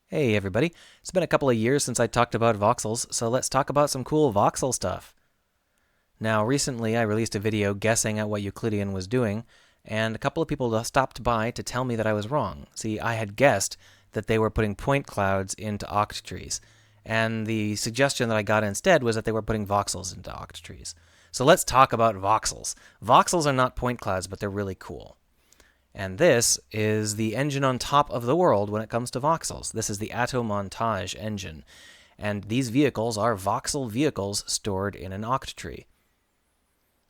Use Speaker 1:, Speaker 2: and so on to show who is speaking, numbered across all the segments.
Speaker 1: Hey everybody, it's been a couple of years since I talked about voxels, so let's talk about some cool voxel stuff. Now, recently I released a video guessing at what Euclidean was doing, and a couple of people stopped by to tell me that I was wrong. See, I had guessed that they were putting point clouds into octrees, and the suggestion that I got instead was that they were putting voxels into octrees. So let's talk about voxels. Voxels are not point clouds, but they're really cool. And this is the engine on top of the world when it comes to voxels. This is the Montage engine. And these vehicles are voxel vehicles stored in an octtree.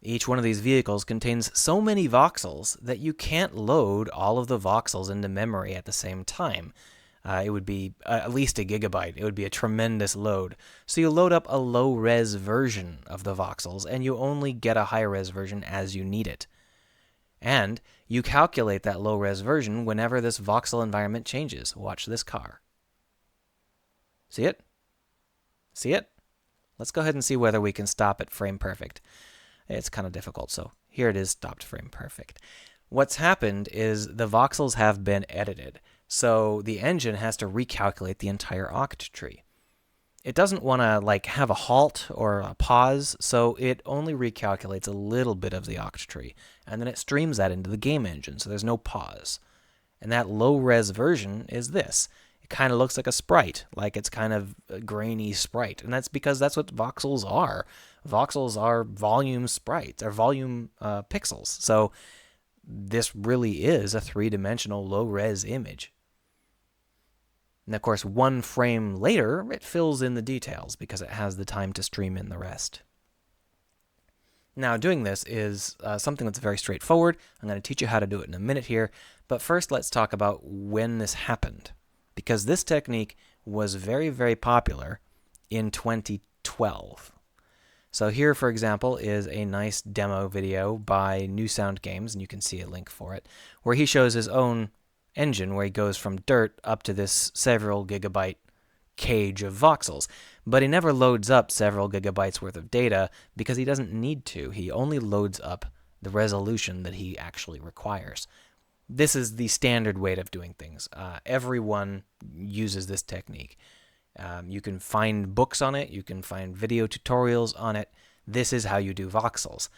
Speaker 1: Each one of these vehicles contains so many voxels that you can't load all of the voxels into memory at the same time. It would be at least a gigabyte. It would be a tremendous load. So you load up a low-res version of the voxels, and you only get a high-res version as you need it. And you calculate that low-res version whenever this voxel environment changes. Watch this car. See it? See it? Let's go ahead and see whether we can stop at frame perfect. It's kind of difficult, so here it is, stopped frame perfect. What's happened is the voxels have been edited, so the engine has to recalculate the entire octtree. It doesn't want to have a halt or a pause, so it only recalculates a little bit of the octtree, and then it streams that into the game engine, so there's no pause. And that low-res version is this. It kind of looks like a sprite, like it's kind of a grainy sprite, and that's because that's what voxels are. Voxels are volume sprites, or volume pixels, so this really is a three-dimensional low-res image. And of course, one frame later, it fills in the details because it has the time to stream in the rest. Now, doing this is something that's very straightforward. I'm going to teach you how to do it in a minute here. But first, let's talk about when this happened. Because this technique was very, very popular in 2012. So here, for example, is a nice demo video by New Sound Games, and you can see a link for it, where he shows his own engine where he goes from dirt up to this several gigabyte cage of voxels. But he never loads up several gigabytes worth of data because he doesn't need to. He only loads up the resolution that he actually requires. This is the standard way of doing things. Everyone uses this technique. You can find books on it. You can find video tutorials on it. This is how you do voxels.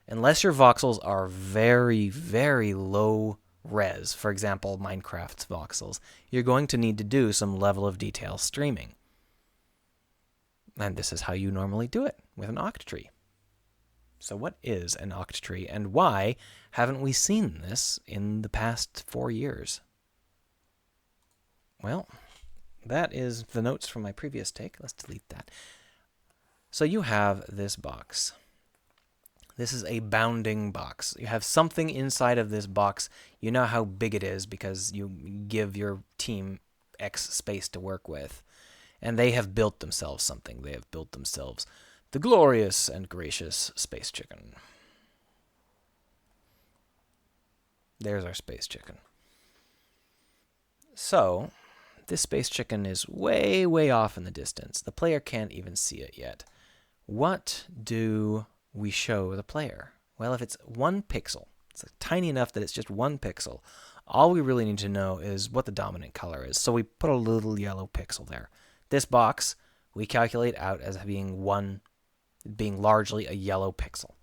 Speaker 1: Unless your voxels are very, very low res, for example, Minecraft's voxels, you're going to need to do some level of detail streaming. And this is how you normally do it with an octtree. So what is an octtree, and why haven't we seen this in the past 4 years? Well, that is the notes from my previous take. Let's delete that. So you have this box. This is a bounding box. You have something inside of this box. You know how big it is because you give your team X space to work with. And they have built themselves something. They have built themselves the glorious and gracious space chicken. There's our space chicken. So, this space chicken is way, way off in the distance. The player can't even see it yet. What do we show the player? Well, if it's 1 pixel, it's tiny enough that it's just 1 pixel, all we really need to know is what the dominant color is. So we put a little yellow pixel there. This box we calculate out as being largely a yellow pixel.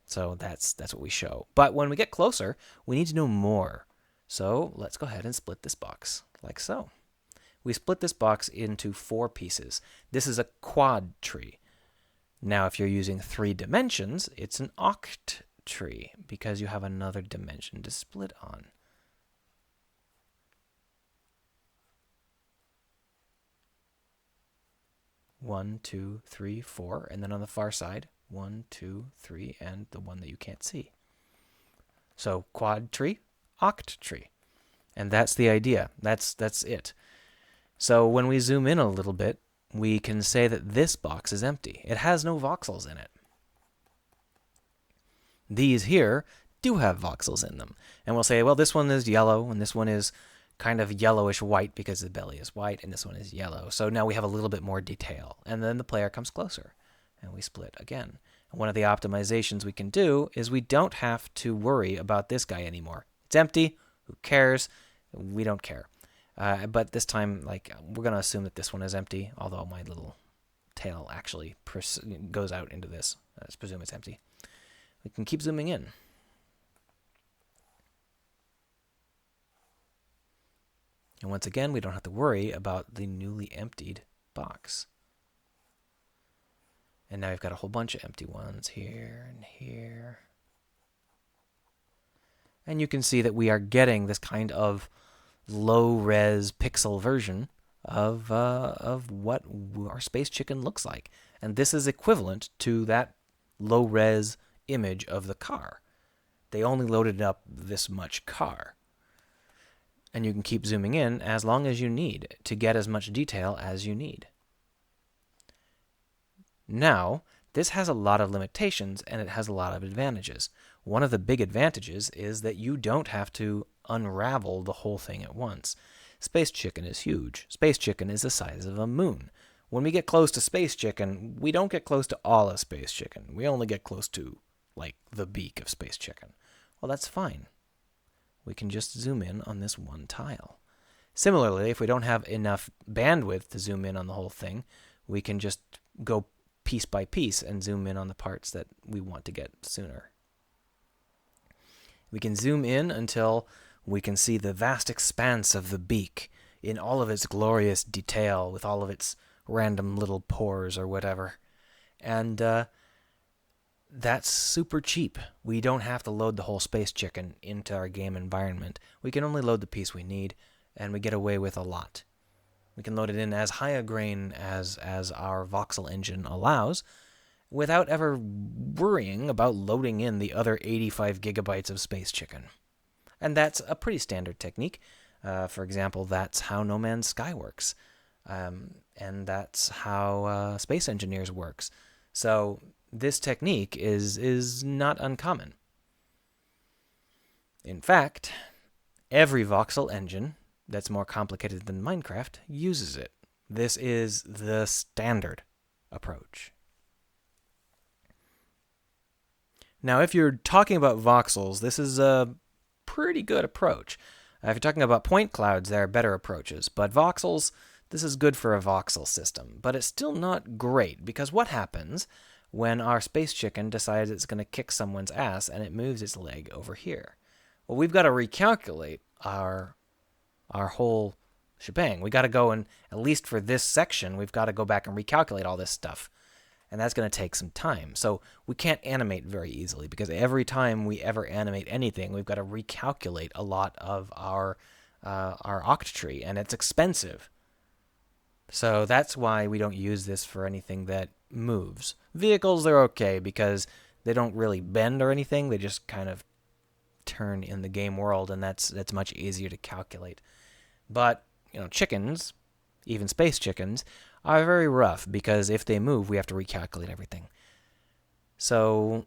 Speaker 1: So that's what we show. But when we get closer, we need to know more. So let's go ahead and split this box like so. We split this box into 4 pieces. This is a quad tree. Now, if you're using 3 dimensions, it's an octtree because you have another dimension to split on. One, 2, 3, 4, and then on the far side, 1, 2, 3, and the one that you can't see. So quad tree, octtree, and that's the idea. That's it. So when we zoom in a little bit, we can say that this box is empty. It has no voxels in it. These here do have voxels in them. And we'll say, well, this one is yellow, and this one is kind of yellowish white because the belly is white, and this one is yellow. So now we have a little bit more detail. And then the player comes closer, and we split again. And one of the optimizations we can do is we don't have to worry about this guy anymore. It's empty. Who cares? We don't care. But this time, like, we're going to assume that this one is empty, although my little tail actually goes out into this. Let's presume it's empty. We can keep zooming in. And once again, we don't have to worry about the newly emptied box. And now we've got a whole bunch of empty ones here and here. And you can see that we are getting this kind of low-res pixel version of what our Space Chicken looks like. And this is equivalent to that low-res image of the car. They only loaded up this much car. And you can keep zooming in as long as you need to get as much detail as you need. Now, this has a lot of limitations and it has a lot of advantages. One of the big advantages is that you don't have to unravel the whole thing at once. Space Chicken is huge. Space Chicken is the size of a moon. When we get close to Space Chicken, we don't get close to all of Space Chicken. We only get close to, like, the beak of Space Chicken. Well, that's fine. We can just zoom in on this one tile. Similarly, if we don't have enough bandwidth to zoom in on the whole thing, we can just go piece by piece and zoom in on the parts that we want to get sooner. We can zoom in until we can see the vast expanse of the beak in all of its glorious detail with all of its random little pores or whatever. And that's super cheap. We don't have to load the whole Space Chicken into our game environment. We can only load the piece we need, and we get away with a lot. We can load it in as high a grain as our voxel engine allows, without ever worrying about loading in the other 85 gigabytes of Space Chicken. And that's a pretty standard technique. For example, that's how No Man's Sky works. And that's how Space Engineers works. So this technique is not uncommon. In fact, every voxel engine that's more complicated than Minecraft uses it. This is the standard approach. Now, if you're talking about voxels, this is a pretty good approach. If you're talking about point clouds, there are better approaches. But voxels, this is good for a voxel system. But it's still not great, because what happens when our Space Chicken decides it's going to kick someone's ass and it moves its leg over here? Well, we've got to recalculate our whole shebang. We got to go and, at least for this section, we've got to go back and recalculate all this stuff. And that's going to take some time. So we can't animate very easily, because every time we ever animate anything, we've got to recalculate a lot of our octree, and it's expensive. So that's why we don't use this for anything that moves. Vehicles are okay because they don't really bend or anything. They just kind of turn in the game world, and that's much easier to calculate. But, chickens, even Space Chickens, are very rough, because if they move, we have to recalculate everything. So,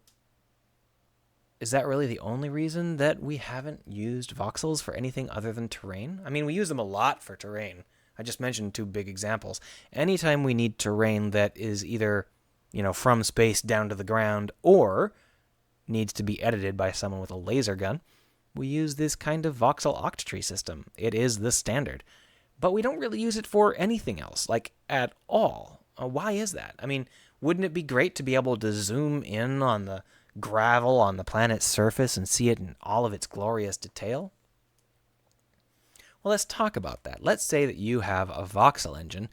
Speaker 1: is that really the only reason that we haven't used voxels for anything other than terrain? I mean, we use them a lot for terrain. I just mentioned two big examples. Anytime we need terrain that is either, from space down to the ground, or needs to be edited by someone with a laser gun, we use this kind of voxel octree system. It is the standard. But we don't really use it for anything else, like at all. Why is that? I mean, wouldn't it be great to be able to zoom in on the gravel on the planet's surface and see it in all of its glorious detail? Well, let's talk about that. Let's say that you have a voxel engine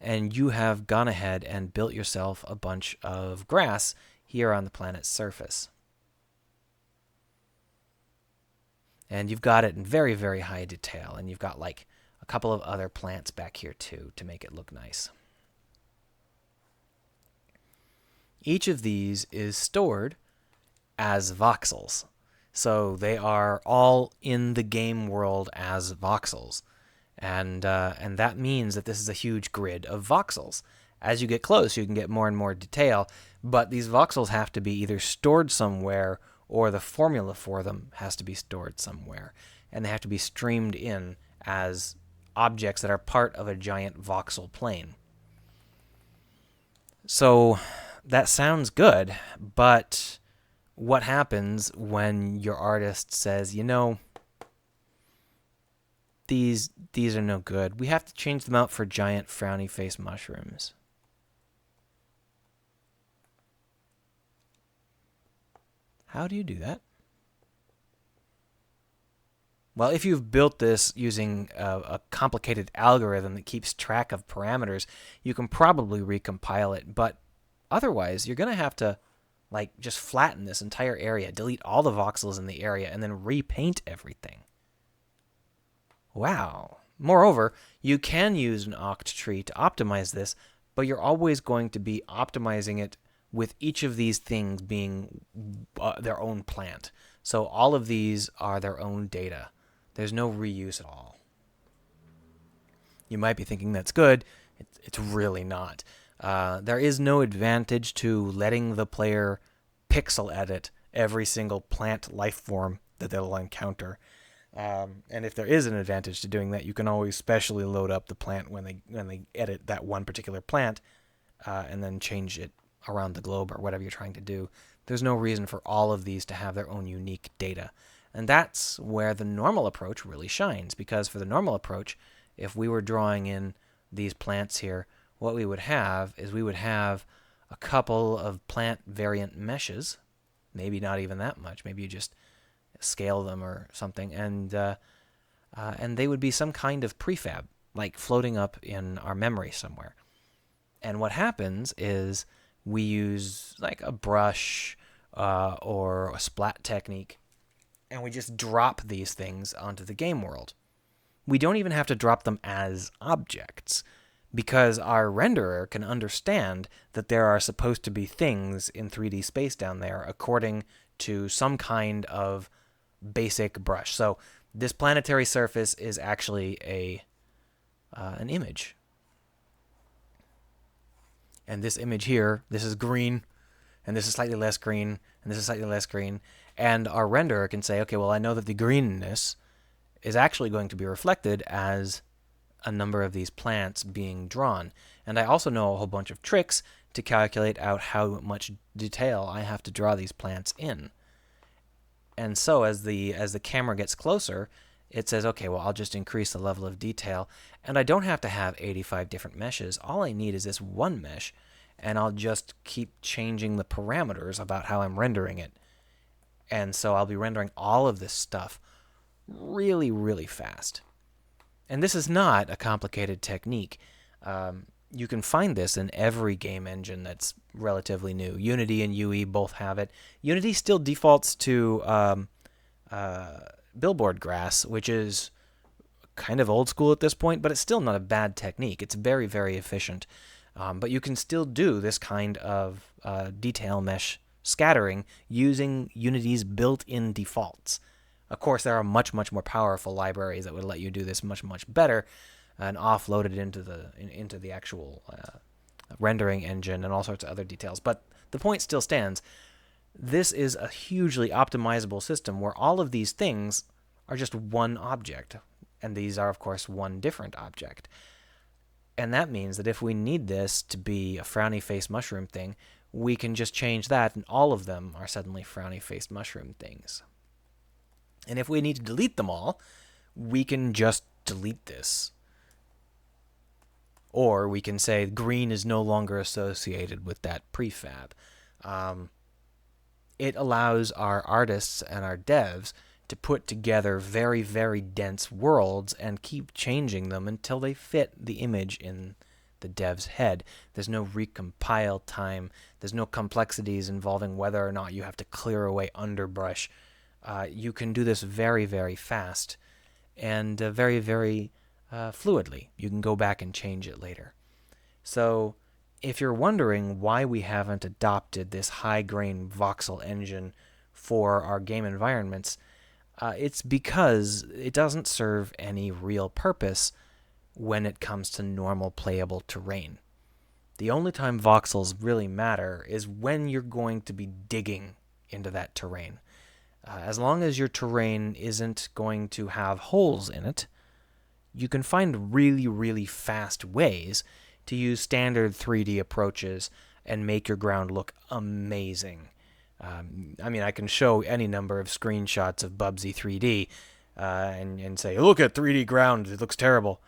Speaker 1: and you have gone ahead and built yourself a bunch of grass here on the planet's surface. And you've got it in very, very high detail, and you've got like a couple of other plants back here too to make it look nice. Each of these is stored as voxels. So they are all in the game world as voxels. And that means that this is a huge grid of voxels. As you get close, you can get more and more detail, but these voxels have to be either stored somewhere, or the formula for them has to be stored somewhere. And they have to be streamed in as objects that are part of a giant voxel plane. So that sounds good, but what happens when your artist says, these these are no good. We have to change them out for giant frowny face mushrooms. How do you do that? Well, if you've built this using a complicated algorithm that keeps track of parameters, you can probably recompile it. But otherwise, you're going to have to just flatten this entire area, delete all the voxels in the area, and then repaint everything. Wow. Moreover, you can use an octtree to optimize this, but you're always going to be optimizing it with each of these things being their own plant. So all of these are their own data. There's no reuse at all. You might be thinking that's good. It's really not. There is no advantage to letting the player pixel edit every single plant life form that they'll encounter. And if there is an advantage to doing that, you can always specially load up the plant when they edit that one particular plant and then change it around the globe or whatever you're trying to do. There's no reason for all of these to have their own unique data. And that's where the normal approach really shines, because for the normal approach, if we were drawing in these plants here, what we would have is we would have a couple of plant variant meshes, maybe not even that much, maybe you just scale them or something, and they would be some kind of prefab, like floating up in our memory somewhere. And what happens is we use like a brush or a splat technique, and we just drop these things onto the game world. We don't even have to drop them as objects, because our renderer can understand that there are supposed to be things in 3D space down there according to some kind of basic brush. So this planetary surface is actually an image. And this image here, this is green, and this is slightly less green, and this is slightly less green. And our renderer can say, okay, well, I know that the greenness is actually going to be reflected as a number of these plants being drawn. And I also know a whole bunch of tricks to calculate out how much detail I have to draw these plants in. And so as the camera gets closer, it says, okay, well, I'll just increase the level of detail, and I don't have to have 85 different meshes. All I need is this one mesh, and I'll just keep changing the parameters about how I'm rendering it. And so I'll be rendering all of this stuff really, really fast. And this is not a complicated technique. You can find this in every game engine that's relatively new. Unity and UE both have it. Unity still defaults to billboard grass, which is kind of old school at this point, but it's still not a bad technique. It's very, very efficient. But you can still do this kind of detail mesh scattering using Unity's built-in defaults. Of course, there are much, much more powerful libraries that would let you do this much, much better and offload it into the actual rendering engine and all sorts of other details. But the point still stands. This is a hugely optimizable system where all of these things are just one object, and these are, of course, one different object. And that means that if we need this to be a frowny face mushroom thing, we can just change that, and all of them are suddenly frowny faced mushroom things. And if we need to delete them all, we can just delete this. Or we can say green is no longer associated with that prefab. It allows our artists and our devs to put together very, very dense worlds and keep changing them until they fit the image in the dev's head. There's no recompile time. There's no complexities involving whether or not you have to clear away underbrush. You can do this very, very fast and very, very fluidly. You can go back and change it later. So if you're wondering why we haven't adopted this high-grain voxel engine for our game environments, it's because it doesn't serve any real purpose when it comes to normal playable terrain. The only time voxels really matter is when you're going to be digging into that terrain. As long as your terrain isn't going to have holes in it, you can find really, really fast ways to use standard 3D approaches and make your ground look amazing. I mean, I can show any number of screenshots of Bubsy 3D, and say, look at 3D ground, it looks terrible.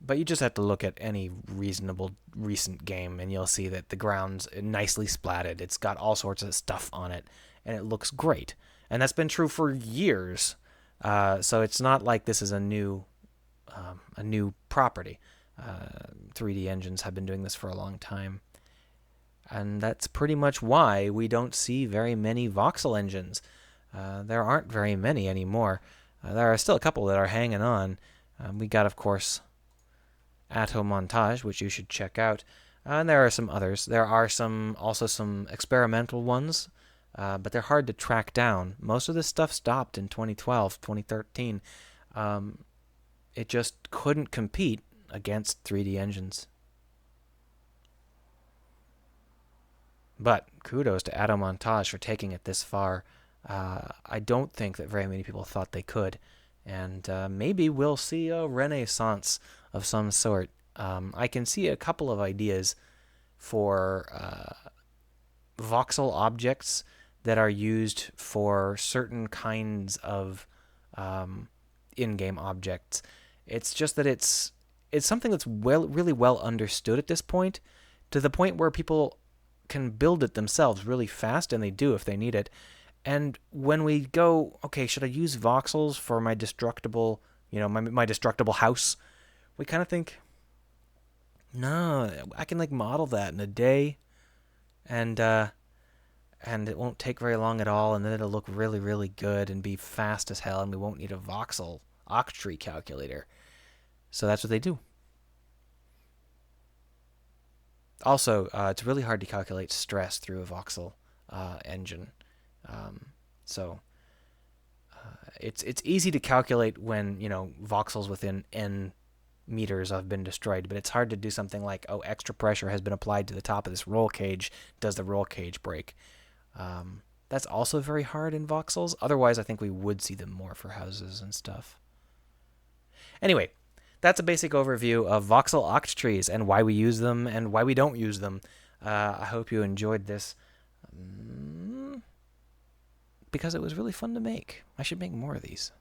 Speaker 1: But you just have to look at any reasonable recent game, and you'll see that the ground's nicely splatted. It's got all sorts of stuff on it, and it looks great. And that's been true for years. So it's not like this is a new property. 3D engines have been doing this for a long time. And that's pretty much why we don't see very many voxel engines. There aren't very many anymore. There are still a couple that are hanging on. We got, of course, Atto Montage, which you should check out. And there are some others. There are also some experimental ones, but they're hard to track down. Most of this stuff stopped in 2012, 2013. It just couldn't compete against 3D engines. But kudos to Atto Montage for taking it this far. I don't think that very many people thought they could. And maybe we'll see a renaissance of some sort. I can see a couple of ideas for voxel objects that are used for certain kinds of in-game objects. It's just that it's something that's really well understood at this point, to the point where people can build it themselves really fast, and they do if they need it. And when we go, okay, should I use voxels for my destructible, my destructible house? We kind of think, no, I can model that in a day, and it won't take very long at all, and then it'll look really, really good and be fast as hell, and we won't need a Voxel Octree calculator. So that's what they do. Also, it's really hard to calculate stress through a voxel engine. It's easy to calculate when voxels within n meters have been destroyed, but it's hard to do something like, extra pressure has been applied to the top of this roll cage. Does the roll cage break? That's also very hard in voxels. Otherwise, I think we would see them more for houses and stuff. Anyway, that's a basic overview of voxel octrees and why we use them and why we don't use them. I hope you enjoyed this. Because it was really fun to make. I should make more of these.